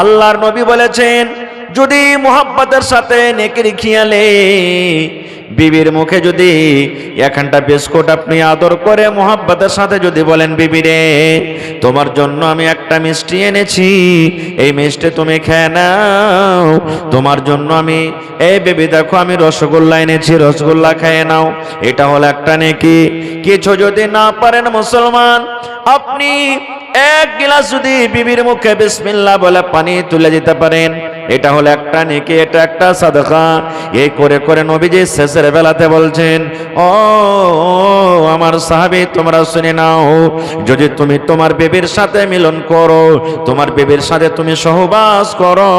আল্লাহর নবী বলেছেন যদি মোহাব্বতের সাথে নেকির খেয়ালে বিবির মুখে যদি এখানটা বিস্কুট আপনি আদর করে মোহাব্বতের সাথে যদি বলেন বিবি রে তোমার জন্য আমি একটা মিষ্টি এনেছি, এই মিষ্টি তুমি খেয়ে নাও, তোমার জন্য আমি এই বেবি দেখো আমি রসগোল্লা এনেছি, রসগোল্লা খেয়ে নাও, এটা হলো একটা নেকি। কিছু যদি না পারেন মুসলমান, আপনি এক গিলাস যদি বিবির মুখে বিসমিল্লাহ বলে পানি তুলে দিতে পারেন, এটা হলো একটা নেকি, এটা একটা সাদকা। এই করে করে নবীজি শেষের বেলাতে বলছেন ও আমার সাহাবী তোমরা শুনে নাও, যদি তুমি তোমার বেবির সাথে মিলন করো, তোমার বেবির সাথে তুমি সহবাস করো,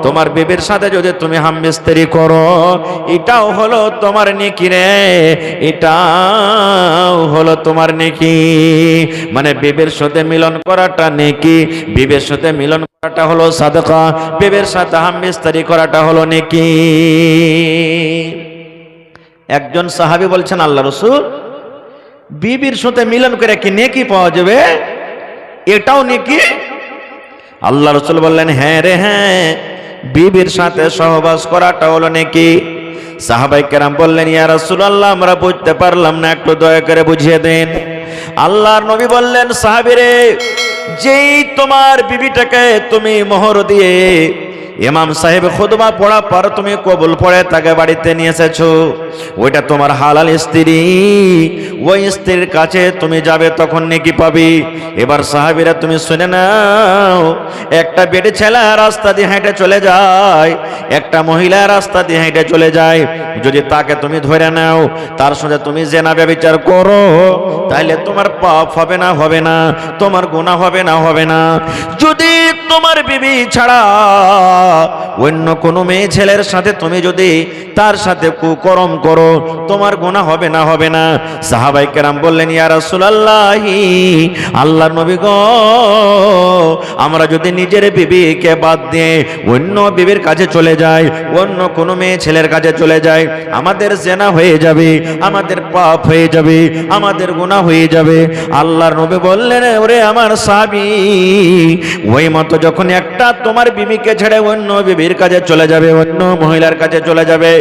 তোমার বেবির সাথে যদি তুমি হামবিস্তারি করো, এটাও হলো তোমার নেকি রে, এটাও হলো তোমার নেকি। মানে বেবির সাথে মিলন করাটা নেকি, বিবির সাথে মিলন করাটা হলো সাদকা, বিবির সাথে হামবিস্তারি করাটা হলো নেকি। একজন সাহাবী বলছেন আল্লাহ রাসূল বিবির সাথে মিলন করে কি নেকি পাওয়া যাবে, এটাও নেকি? আল্লাহ রাসূল বললেন হ্যাঁ রে হ্যাঁ, বিবির সাথে সহবাস করাটা হলো নেকি। সাহাবায়ে কেরাম বললেন ইয়া রাসূলুল্লাহ আমরা বুঝতে পারলাম না, একটু দয়া করে বুঝিয়ে দেন। আল্লাহর নবী বললেন সাহাবীরে যেই তোমার বিবিটাকে তুমি মোহর দিয়ে ইমাম সাহেব খুতবা পড়া পর তুমি কবুল পড়ে তাকে বাড়িতে নিয়ে এসেছো, ওইটা তোমার হালাল স্ত্রী, ওই স্ত্রীর কাছে তুমি যাবে তখন নেকি পাবি। এবার সাহাবীরা তুমি শুনে নাও, একটা বেটে ছেলে রাস্তা দিয়ে হেঁটে চলে যায়, একটা মহিলা রাস্তা দিয়ে হেঁটে চলে যায়, যদি তাকে তুমি ধরে নাও তার সাথে তুমি জেনা ব্যভিচার করো, তাহলে তোমার পাপ হবে না, হবে না, তোমার গুনাহ হবে না, হবে না। যদি তোমার বিবি ছাড়া অন্য কোনো মেয়ে ছেলের সাথে তুমি যদি তার সাথে কুকর্ম করো, তোমার গুনাহ হবে না, হবে না। সাহাবায়ে কেরাম বললেন ইয়া রাসূলুল্লাহ আল্লাহর নবী গো আমরা যদি নিজের বিবিকে বাদ দিয়ে অন্য বিবির কাছে চলে যাই, অন্য কোনো মেয়ে ছেলের কাছে চলে যাই, আমাদের জেনা হয়ে যাবে, আমাদের পাপ হয়ে যাবে, আমাদের গুনাহ হয়ে যাবে। আল্লাহর নবী বললেন ওরে আমার সাহাবী ওই মতো যখন একটা তোমার বিবিকে ছেড়ে অন্য বিবির কাছে চলে যাবে, অন্য মহিলার কাছে চলে যাবে,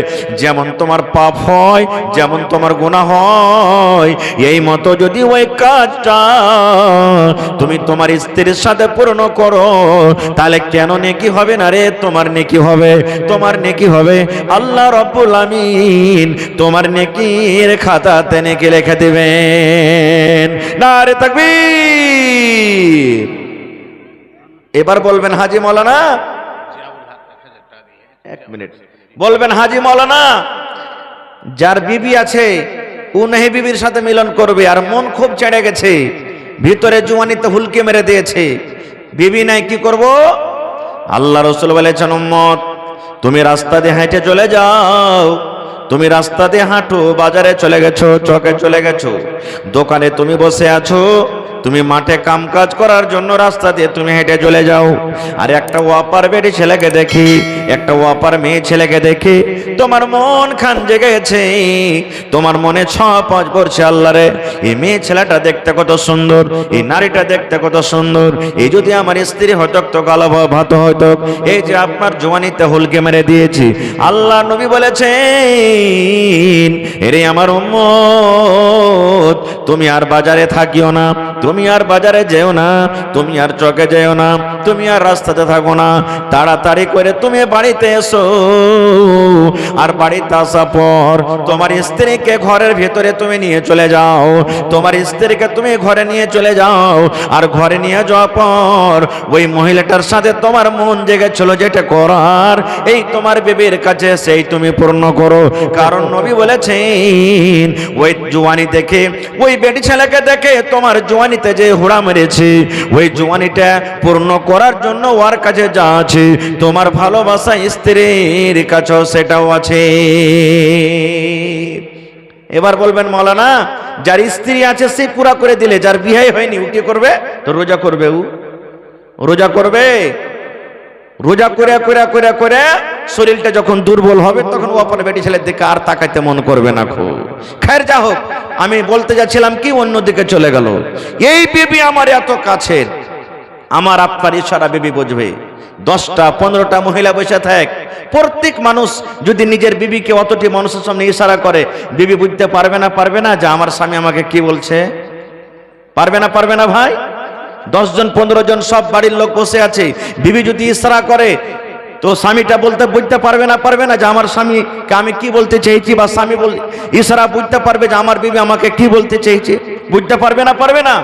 যেমন তোমার পাপ হয়, যেমন তোমার গুনাহ হয়, এই মতো যদি ওই কাজটা তুমি তোমার স্ত্রীর সাথে পূর্ণ করো, তাহলে কেন নেকি হবে না রে? তোমার নেকি হবে, তোমার নেকি হবে। আল্লাহ রাব্বুল আমিন তোমার নেকির খাতাতে নেকি লিখে দিবেন। নারে তাকবীর। এবার বলবেন হাজী মাওলানা, এক মিনিট বলবেন হাজী মাওলানা যার বিবি আছে ও নেহি বিবির সাথে মিলন করবে আর মন খুব চেড়ে গেছে, ভিতরে জুয়ানিতে হুলকে মেরে দিয়েছে, বিবি নাই কি করব? আল্লাহ রাসূল বলেছেন উম্মত তুমি রাস্তা দিয়ে হেঁটে চলে যাও, তুমি রাস্তা দিয়ে হাঁটো, বাজারে চলে গেছো, চকে চলে গেছো, দোকানে তুমি বসে আছো, তুমি মাঠে কাম কাজ করার জন্য রাস্তা দিয়ে তুমি হেঁটে চলে যাও, আর একটা ওয়াপার বেটি ছেলেকে দেখি, একটা ওয়াপার মেয়ে ছেলেকে দেখি, তোমার মন খান জেগে গেছে, তোমার মনে ছপাঁচ পড়ছে আল্লাহ রে এই মেয়ে ছেলেটা দেখতে কত সুন্দর, এই নারীটা দেখতে কত সুন্দর, এই যদি আমার স্ত্রী হতো তো গালা ভাত হতো, এই যে আপনার জওয়ানিতে হুলকে মেরে দিয়েছি। আল্লাহ নবী বলেছেন এরে আমার উম্মত তুমি আর বাজারে থাকিও না, তুমি আর বাজারে যেও না, তুমি আর চকে যেও না, তুমি আর রাস্তাতে থাকো না, তাড়াতাড়ি করে তুমি বাড়িতে এসো। আর বাড়িতে আসার পর তোমার স্ত্রীকে ঘরের ভেতরে তুমি নিয়ে চলে যাও, তোমার স্ত্রীকে তুমি ঘরে নিয়ে চলে যাও, আর ঘরে নিয়ে যাওয়ার পর ওই মহিলাটার সাথে তোমার মন জেগেছিল যেটা করার, এই তোমার বিবির কাছে সেই তুমি পূর্ণ করো। কারণ নবী বলেছেন ওই জওয়ানি দেখে, ওই বেটি ছেলেকে দেখে তোমার জওয়ানিতে যে হুড়া মেরেছে, ওই জওয়ানিটা পূর্ণ করার জন্য ওর কাছে যা আছে, তোমার ভালোবাসা স্ত্রীর কাছেও সেটাও আছে। এবার বলবেন মাওলানা যার স্ত্রী আছে সে পুরা করে দিলে, যার বিয়ে হয়নি ও কি করবে? তো রোজা করবে, ও রোজা করবে, রোজা করে করে করে করে শরীরটা যখন দুর্বল হবে তখন ও আপনার বেটি ছেলের দিকে আর তাকাইতে মন করবে না। খুব খায়ের যা হোক, আমি বলতে যাচ্ছিলাম কি অন্যদিকে চলে গেল। এই বিবি আমার এত কাছের, আমার আপনার ইশারা বিবি বুঝবে। 10টা 15টা মহিলা বসে থাক, প্রত্যেক মানুষ যদি নিজের বিবিকে অতটি মানুষের সামনে ইশারা করে, বিবি বুঝতে পারবে না? পারবে না যে আমার স্বামী আমাকে কি বলছে? পারবে না? পারবে না ভাই? 10 জন 15 জন সব বাড়ির লোক বসে আছে, বিবি যদি ইশারা করে তো স্বামীটা বুঝতে পারবে না? পারবে না যে আমার স্বামীকে আমি কি বলতে চেয়েছি? বা স্বামী ইশারা বুঝতে পারবে যে আমার বিবি আমাকে কি বলতে চেয়েছে? বুঝতে পারবে না? পারবে না?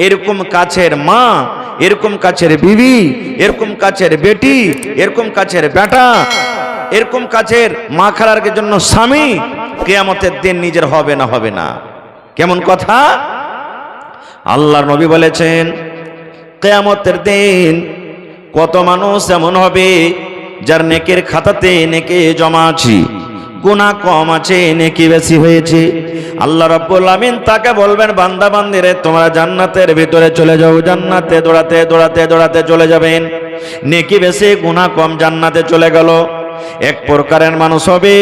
এরকম কাছের মা, এরকম কাছের বিবি, এরকম কাছের বেটি, এরকম কাছের বেটা, এরকম কাছের মা খালার জন্য স্বামী কিয়ামতের দিন নিজের হবে না? হবে না? কেমন কথা! আল্লাহর নবী বলেছেন কিয়ামতের দিন কত মানুষ এমন হবে যার নেকের খাতাতে নেকি জমা আছে, গুনাহ কম আছে, নেকি বেশি হয়েছে। আল্লাহ রাব্বুল আমিন তাকে বলবেন, বান্দা বান্দিরে তোমরা জান্নাতের ভিতরে চলে যাও। জান্নাতে দৌড়াতে দৌড়াতে দৌড়াতে চলে যাবেন। নেকি বেশি গুনাহ কম, জান্নাতে চলে গেল। এক প্রকারের মানুষ হবে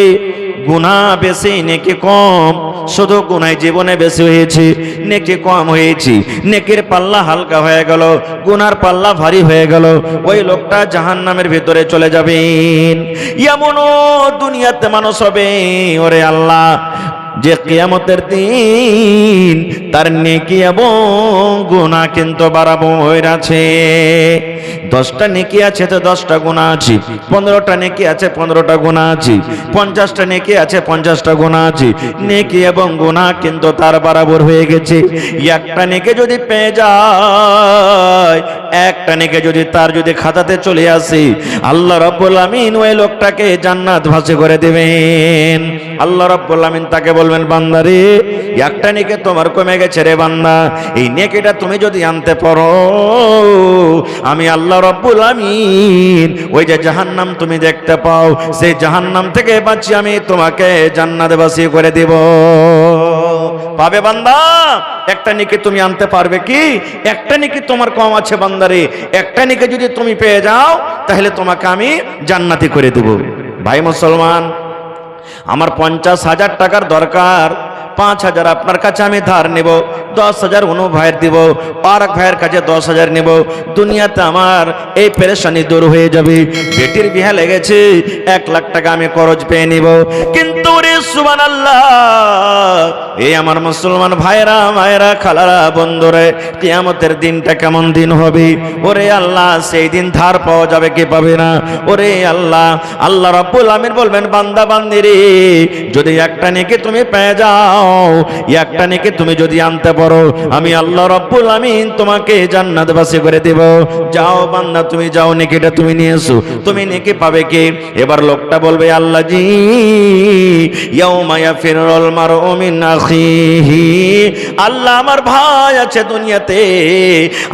গুনাহ বেশি নেকি কম, শুধু গুনাহ জীবনে বেশি হয়েছে, নেকি কম হয়েছে। নেকির পাল্লা হালকা হয়ে গেল, গুনার পাল্লা ভারী হয়ে গেল। ওই লোকটা জাহান্নামের ভিতরে চলে যাবেন। এমনও দুনিয়াতে মানুষ হবে, ওরে আল্লাহ, যে কিয়ামতের দিন তার নেকি এবং গুনাহ কিন্তু বরাবর আছে। 10টা নেকি আছে তো 10টা গুনাহ আছে, 15টা নেকি আছে 15টা গুনাহ আছে, 50টা নেকি আছে 50টা গুনাহ আছে। নেকি এবং গুনাহ কিন্তু তার বরাবর হয়ে গেছে। একটা নেকি যদি পেয়ে যায়, একটা নেকি যদি তার খাতাতে চলে আসে, আল্লাহ রাব্বুল আমিন ওই লোকটাকে জান্নাত ভাসি করে দিবেন। আল্লাহ রাব্বুল আমিন তাকে বলবেন, বান্দারে একটা নেকি তোমার কমে গেছে রে বান্দা, এই নেকিটা তুমি যদি আনতে পারো, আমি আল্লাহ রাব্বুল আমিন ওই যে জাহান্নাম তুমি দেখতে পাও, সেই জাহান্নাম থেকে বাঁচিয়ে আমি তোমাকে জান্নাতে বাসি করে দেব। পাবে বান্দা? একটা নেকি তুমি আনতে পারবে কি? একটা নেকি তোমার কম আছে বান্দারে, একটা নেকি যদি তুমি পেয়ে যাও তাহলে তোমাকে আমি জান্নাতি করে দেব। ভাই মুসলমান, আমার 50,000 টাকার দরকার, 5,000 আপনার কাছে আমি ধার নেব, 10,000 অন্য ভাইয়ের দিব, আর এক ভাইয়ের কাছে 10,000 নেব। দুনিয়াতে আমার এই পেরেশানি দূর হয়ে যাবে। বেটির বিয়ে লেগেছে, 1 লাখ টাকা আমি খরচ পেয়ে নিব। কিন্তু রে সুবহানাল্লাহ, এই আমার মুসলমান ভাইরা, মায়েরা, খালারা, বন্ধুরে, কিয়ামতের দিনটা কেমন দিন হবে? ওরে আল্লাহ, সেই দিন ধার পাওয়া যাবে কি পাবে না? ওরে আল্লাহ, আল্লাহ রাব্বুল আমিন বলবেন, বান্দা বান্দিরে যদি একটা নেকি তুমি পেয়ে যাও, একটা নেকি তুমি যদি আনতে পারো, আমি আল্লাহ রাব্বুল আমিন তোমাকে জান্নাতবাসী করে দেব। যাও বান্দা, তুমি যাও, নেকিটা তুমি নিয়ে এসো। তুমি নেকি পাবে কি? এবার লোকটা বলবে, আল্লাহ জি, ইয়াউমা ইয়াফিরুল মারউ মিন আখিহি, আল্লাহ আমার ভাই আছে দুনিয়াতে,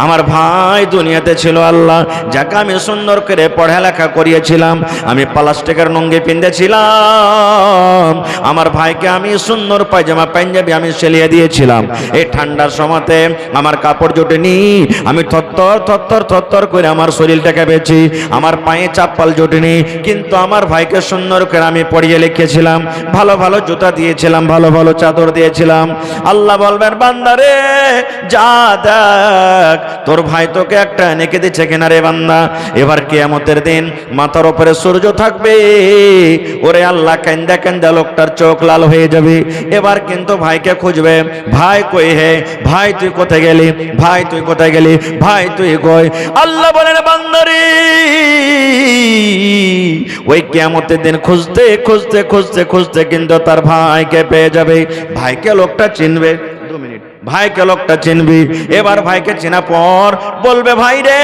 আমার ভাই দুনিয়াতে ছিল আল্লাহ, যাকে আমি সুন্দর করে পড়ালেখা করিয়েছিলাম, আমি প্লাস্টিকের লুঙ্গি পিঁধেছিলাম, আমার ভাইকে আমি সুন্দর পায়জামা পাঞ্জাবি আমি সেলিয়ে দিয়েছিলাম। এই ঠান্ডার সময়তে আমার কাপড় জোটেনি, আমি থরথর করে আমার শরীরটাকে বেছি, আমার পায়ে চাপ্পাল জোটেনি, কিন্তু আমার ভাইকে সুন্দর করে আমি পরিয়ে লিখেছিলাম, ভালো ভালো জুতা দিয়েছিলাম, ভালো ভালো চাদর দিয়েছিলাম। আল্লাহ বলবেন, বান্দারে যা দেখ তোর ভাই তোকে একটা নেকি দিচ্ছে কিনা রে বান্দা। এবার কিয়ামতের দিন মাথার উপরে সূর্য থাকবে, ওরে আল্লাহ, কান্দা কান্দা লোকটার চোখ লাল হয়ে যাবে। এবার কিন্তু ভাইকে খুঁজবে, ভাই কই হে, ভাই তুই কোথায় গেলি, ভাই তুই কোথায় গেলি, ভাই তুই কই? আল্লাহ বলেন, বান্দারে ওই কিয়ামতের দিন খুঁজতে খুঁজতে খুঁজতে খুঁজতে কিন্তু তার ভাইকে পেয়ে যাবে। ভাইকে লোকটা চিনবে, 2 মিনিট, ভাইকে লোকটা চিনবি। এবার ভাইকে চেনা পর বলবে, ভাই রে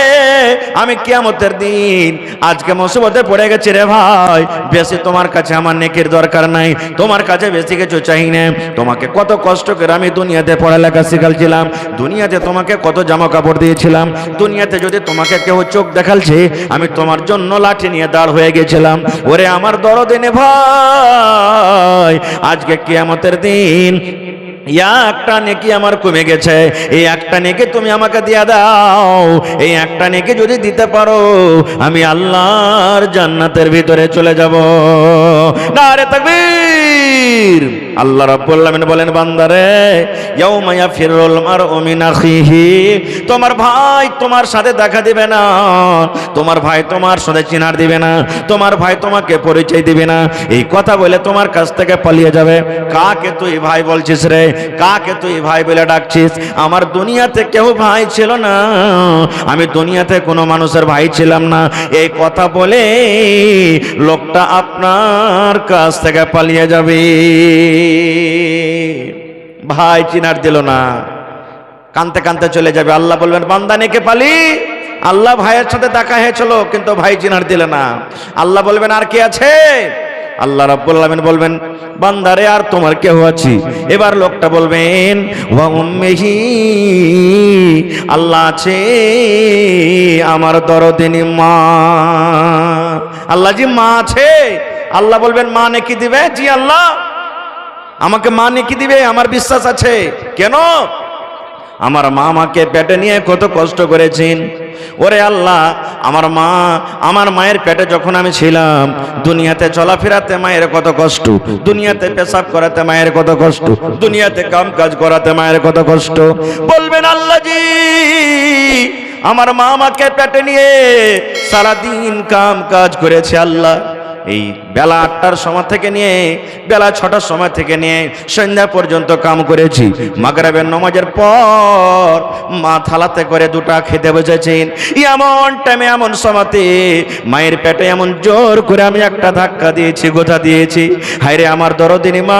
আমি কিয়ামতের দিন আজকে মুসিবতে পড়ে গেছি রে ভাই, বেশি তোমার কাছে আমার নেকির দরকার নাই, তোমার কাছে বেশি কিছু চাই না। তোমাকে কত কষ্ট করে আমি দুনিয়াতে পড়ালেখা শিখালছিলাম, দুনিয়াতে তোমাকে কত জামা কাপড় দিয়েছিলাম, দুনিয়াতে যদি তোমাকে কেউ চোখ দেখালছে, আমি তোমার জন্য লাঠি নিয়ে দাঁড় হয়ে গেছিলাম। ওরে আমার দরদিনে ভাই, আজকে কিয়ামতের দিন একটা নেকি আমার কমে গেছে, এই একটা নেকি তুমি আমাকে দিয়ে দাও। এই একটা নেকি যদি দিতে পারো আমি আল্লাহর জান্নাতের ভিতরে চলে যাব। নারে তাকবীর। আল্লাহ রাব্বুল আলামিন বলেন, বান্দারে ইয়াউমা ইয়াফিরুল মারউ মিন আখিহি, তোমার ভাই তোমার সাথে দেখা দিবে না, তোমার ভাই তোমার সাথে চিনার দিবে না, তোমার ভাই তোমাকে পরিচয় দিবে না, এই কথা বলে তোমার কাছ থেকে পালিয়ে যাবে। কাকে তুই ভাই বলছিস রে? কাকে তুই ভাই বলে ডাকছিস? আমার দুনিয়াতে কেউ ভাই ছিল না, আমি দুনিয়াতে কোনো মানুষের ভাই ছিলাম না। এই কথা বলে লোকটা আপনার কাছ থেকে পালিয়ে যাবে। ভাই চিনার দিল না, কানতে কানতে চলে যাবে। আল্লাহ বলবেন, বান্দা নেকে পালি, আল্লাহ ভাইয়ের সাথে দেখা হয়েছিল কিন্তু ভাই চিনার দিলে না। আল্লাহ বলবেন, আর কি আছে? আল্লাহ রাব্বুল আলামিন বলবেন, বান্দারে আর তোমার কেউ আছে? এবার লোকটা বলবেন, ওয়া উম্মিহি, আল্লাহ আছে আমার দরদিনী মা। আল্লাহ জি মা আছে। আল্লাহ বলবেন, মা নেকি দিবে? জি আল্লাহ আমাকে মা নেকি দিবে, আমার বিশ্বাস আছে। কেন? আমার মা আমাকে পেটে নিয়ে কত কষ্ট করেছেন। ওরে আল্লাহ, আমার মা, আমার মায়ের পেটে যখন আমি ছিলাম, দুনিয়াতে চলাফেরাতে মায়ের কত কষ্ট, দুনিয়াতে পেশাব করাতে মায়ের কত কষ্ট, দুনিয়াতে কাম কাজ করাতে মায়ের কত কষ্ট। বলবেন, আল্লাহ জি আমার মা আমাকে পেটে নিয়ে সারাদিন কাম কাজ করেছে। আল্লাহ এই বেলা 8টার সময় থেকে নিয়ে বেলা 6টার সময় থেকে নিয়ে সন্ধ্যা পর্যন্ত কাম করেছি। মাগরিবের নামাজের পর মা থালাতে করে দুটা খেতে বসেছেন। এমন টাইমে এমন সময়তে মায়ের পেটে এমন জোর করে আমি একটা ধাক্কা দিয়েছি, গোথা দিয়েছি। হায়রে আমার দরদিনী মা,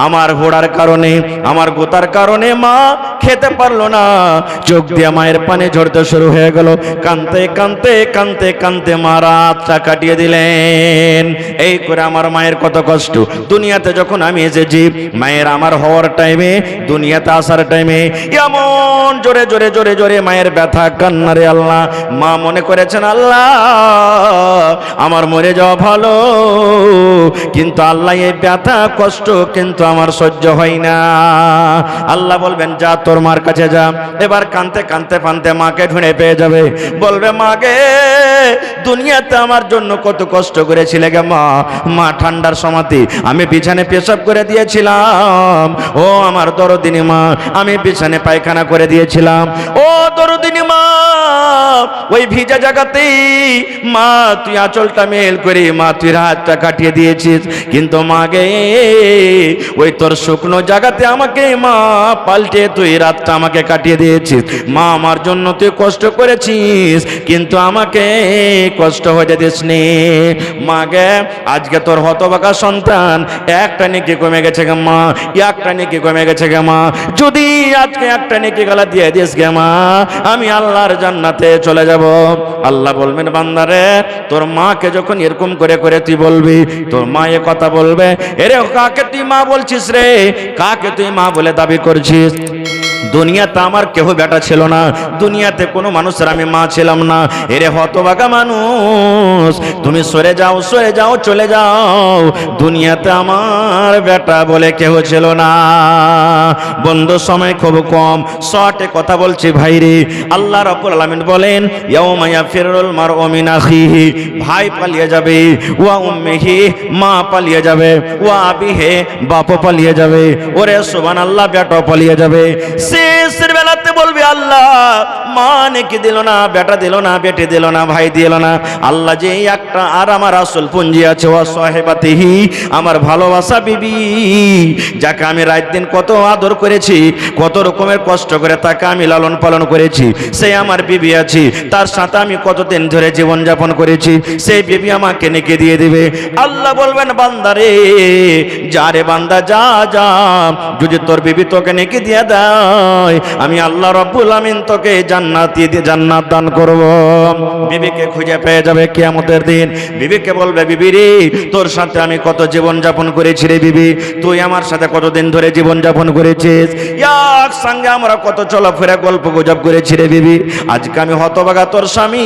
আমার হোড়ার কারণে, আমার গোতার কারণে মা খেতে পারলো না। চোখ দিয়ে মায়ের পানি ঝরতে শুরু হয়ে গেল। কানতে কানতে কানতে কানতে মা রাতটা কাটিয়ে দিলেন। এই করে আমার মায়ের কত কষ্ট। দুনিয়াতে যখন আমি এসেছি, মায়ের আমার হওয়ার টাইমে, দুনিয়াতে আসার টাইমে এমন জোরে জোরে জোরে জোরে মায়ের ব্যথা কান্নারে আল্লাহ। মা মনে করেছেন, আল্লাহ আমার মরে যাওয়া ভালো, কিন্তু আল্লাহ এই ব্যথা কষ্ট কিন্তু আমার সহ্য হয় না। আল্লাহ বলবেন, যা তোর মার কাছে যা। এবার কানতে কানতে কানতে মাকে ঢুঁড়ে পেয়ে যাবে। বলবে, মাকে দুনিয়াতে আমার জন্য কত কষ্ট করেছিলে গে মা। মা ঠান্ডার সময়তে আমি বিছানে পেশাব করে দিয়েছিলাম। ও আমার দরদিনী মা, আমি বিছানে পায়খানা করে দিয়েছিলাম। ও দরদিনী মা, ওই ভিজা জায়গাতেই মা তুই আঁচলটা মেল করে মা তুই রাতটা কাটিয়ে দিয়েছিস। কিন্তু মা গে ওই তোর শুকনো জায়গাতে আমাকে মা পাল্টে তুই রাতটা আমাকে কাটিয়ে দিয়েছিস। মা আমার জন্য তুই কষ্ট করেছিস, কিন্তু আমাকে কষ্ট হতে দিসনি। মা গে আজকে তোর হতভাগা সন্তান একটা নেকি কমে গেছে গে মা, একটা নেকি কমে গেছে গে মা। যদি আজকে একটা নেকি গলা দিয়ে দিস গে মা, আমি আল্লাহর জান্নাতে চলে যাব। আল্লাহ বলবেন, বান্দারে তোর মাকে যখন এরকম করে করে তুই বলবি, তোর মা এ কথা বলবে, এরে কাকে তুই মা বলছিস রে? কাকে তুই মা বলে দাবি করছিস? দুনিয়াতে আমার কেহ বেটা ছিল না, দুনিয়াতে কোনো মানুষের আমি মা ছিলাম না। এরে হতভাগা মানুষ, তুমি সরে যাও, সরে যাও, চলে যাও। দুনিয়াতে আমার বেটা বলে কেহ ছিল না। বন্ধু সময় খুব কম, শর্টে কথা বলছি ভাই রে। আল্লাহ রাব্বুল আলামিন বলেন, ইয়াউমা ইয়াফিরুল মারউ মিন আখিহি, ভাই পালিয়ে যাবে। ওয়া উম্মিহি, মা পালিয়ে যাবে। ওয়া আবিহি, বাপ পালিয়ে যাবে। ওরে সুবহানাল্লাহ, বেটা পালিয়ে যাবে। শেষের বেলাতে বলবে, আল্লাহ মা নেকি দিল না, বেটা দিল না, বেটে দিল না, ভাই দিল না। আল্লাহ যে একটা আর আমার আসল পুঞ্জি আছে, ওয়া সাহেবাতিহি, আমার ভালোবাসা বিবি, যাকে আমি রাত দিন কত আদর করেছি, কত রকমের কষ্ট করে তাকে আমি লালন পালন করেছি, সেই আমার বিবি আছে। তার সাথে আমি কতদিন ধরে জীবন যাপন করেছি, সেই বিবি আমাকে নেকি দিয়ে দিবে। আল্লাহ বলবেন, বান্দারে যা রে বান্দা, যা যা, যদি তোর বিবি তোকে নেকি দিয়ে দেয়, আমি আল্লাহ রাব্বুল আমিন তোকে জান্নাত দান করব। বিবিকে খুঁজে পেয়ে যাবে কিয়ামতের দিন। বিবিকে বলবে, বিবি রে, তোর সাথে আমি কত জীবন যাপন করেছি রে বিবি, তুই আমার সাথে কতদিন ধরে জীবন যাপন করেছিস, একসঙ্গে আমরা কত চলাফেরা গল্প গুজব করেছি রে বিবি, আজকে আমি হতভাগা তোর স্বামী,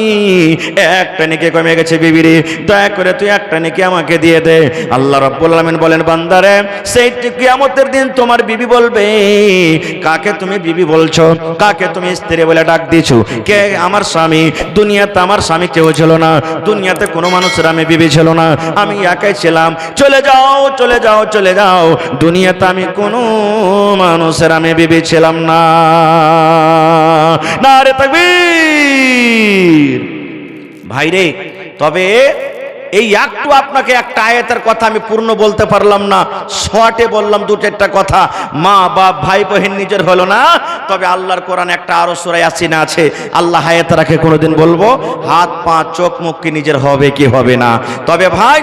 একটা নেকি কমে গেছে বিবি রে, দয়া করে তুই একটা নেকি আমাকে দিয়ে দে। আল্লাহ রাব্বুল আলামিন বলেন, বান্দারে, সেই কিয়ামতের দিন তোমার বিবি বলবে, কাকে তুমি বিবি বলছো, কাকে তুমি স্ত্রী বলে ডাক দিছো, কে আমার স্বামী? দুনিয়াতে আমার স্বামী কেউ ছিল না, দুনিয়াতে কোনো মানুষের আমি বিবি ছিল না, আমি একাই ছিলাম। চলে যাও, চলে যাও, চলে যাও, দুনিয়াতে আমি কোনো মানুষের আমি বিবি ছিলাম না। নারে তাকবীর। ভাইরে, তবে এই একটু আপনাকে একটা আয়াতের কথা আমি পূর্ণ বলতে পারলাম না, শর্টে বললাম দু চারটা কথা। মা বাপ ভাই বোন নিজের হলো না, তবে আল্লাহর কোরআন একটা আরো সূরা ইয়াসিন আছে, আল্লাহ আয়াত রাখে কোনোদিন বলবো, হাত পা চোখ মুখ কি নিজের হবে কি হবে না। তবে ভাই,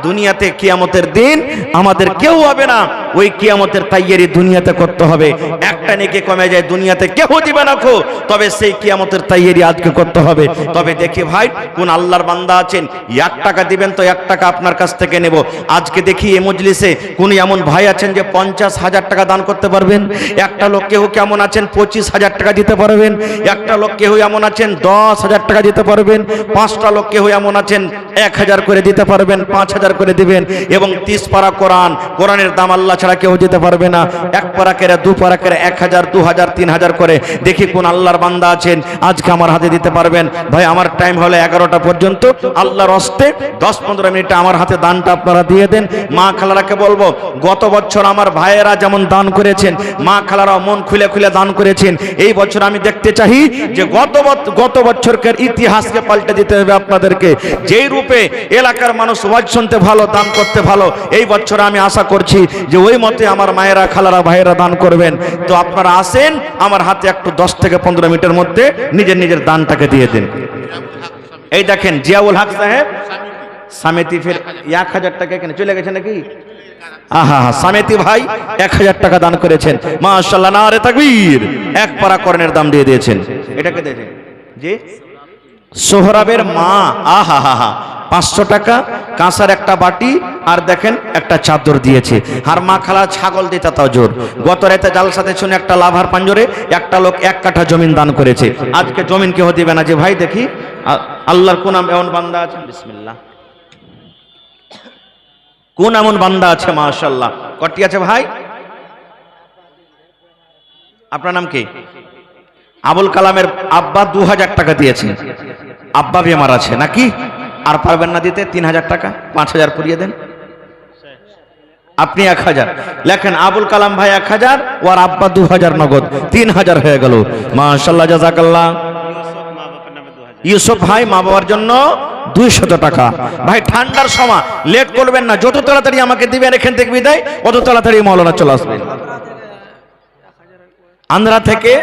দুনিয়াতে কিয়ামতের দিন আমাদের কেউ হবে না, ওই কিয়ামতের তাইয়ারি দুনিয়াতে করতে হবে। একটা নেকি কমে যায়, দুনিয়াতে কেউ দিবে না খো, তবে সেই কিয়ামতের তাইয়ারি আজকে করতে হবে। তবে দেখি ভাই, কোন আল্লাহর বান্দা আছেন 1 টাকা দিবেন তো 1 টাকা আপনার কাছ থেকে নেব। আজকে দেখি এই মজলিসে কোন এমন ভাই আছেন যে 50,000 টাকা দান করতে পারবেন? একটা লোক কেউ কেমন আছেন 25,000 টাকা দিতে পারবেন? একটা লোক কেউ এমন আছেন 10,000 টাকা দিতে পারবেন? 5টা লোক কেউ এমন আছেন 1,000 করে দিতে পারবেন, 5,000 করে দিবেন। এবং 30 পারা কোরআন, কোরআনের দাম আল্লাহ ছাড়া কেউ দিতে পারবে না। 1 পারা করে 2 পারা করে 1,000, 2,000, 3,000 করে। দেখি কোন আল্লাহর বান্দা আছেন আজকে আমার হাতে দিতে পারবেন। ভাই, আমার টাইম হলো 11টা পর্যন্ত, আল্লাহর হস্তে 10-15 মিনিটে আমার হাতে দানটা আপনারা দিয়ে দেন। মা খালারাকে বলবো, গত বছর আমার ভাইয়েরা যেমন দান করেছেন, মা খালারাও মন খুলে খুলে দান করেছেন। এই বছর আমি দেখতে চাই যে গত বছরকার ইতিহাসকে পাল্টে দিতে হবে আপনাদেরকে। যেই রূপে এলাকার মানুষ ওয়াজ শুনতে ভালো, দান করতে ভালো, এই বছর আমি আশা করছি যে ওই মতে আমার মায়েরা খালারা ভাইয়েরা দান করবেন। তো আপনারা আসেন আমার হাতে একটু 10 থেকে 15 মিনিটের মধ্যে নিজের নিজের দানটাকে দিয়ে দিন। এই দেখেন জিয়াউল হক সাহেব সামেতি ফের 1,000 টাকা এখানে চলে গেছে নাকি? আহা, সামেতি ভাই 1,000 টাকা দান করেছেন, মাশাআল্লাহ, নারে তাকবীর। 1 পারা কোরআনের দাম দিয়ে দিয়েছেন। এটাকে দিয়েছেন জি সোহরাবের মা, আহা হা হা, 500 টাকা, কাঁসার একটা বাটি, আর দেখেন একটা চাদর দিয়েছে। আর মা খালা ছাগল দিতে তাও জোর। গত রাতে জালসাতে শুনে একটা লাভার পাঞ্জরে একটা লোক 1 কাঠা জমিন দান করেছে। আজকে জমিন কেউ দিবে না যে ভাই। দেখি আল্লাহর কোন এমন বান্দা আছে, বিসমিল্লাহ, কোন এমন বান্দা আছে? মাশাআল্লাহ, কটি আছে ভাই? আপনার নাম কি? আবুল কালামের আব্বা 2,000 টাকা দিয়েছেন। আব্বা বেমার আছে নাকি? আর পারবেন না দিতে? 3,000 টাকা, 5,000 করিয়ে দেন। আপনি 1,000 লেখেন, আবুল কালাম ভাই 1,000, ওর আব্বা 2,000 নগদ, 3,000 হয়ে গেল। মাশাআল্লাহ, জাযাকাল্লাহ। ইউসুফ ভাই মা বাবার জন্য 200 টাকা। ভাই, ঠান্ডার সময় লেট করবেন না, যত তাড়াতাড়ি আমাকে দিবেন এখান থেকে বিদায়, অত তাড়াতাড়ি মাওলানা চলে আসবেন। আন্ধ্রা থেকে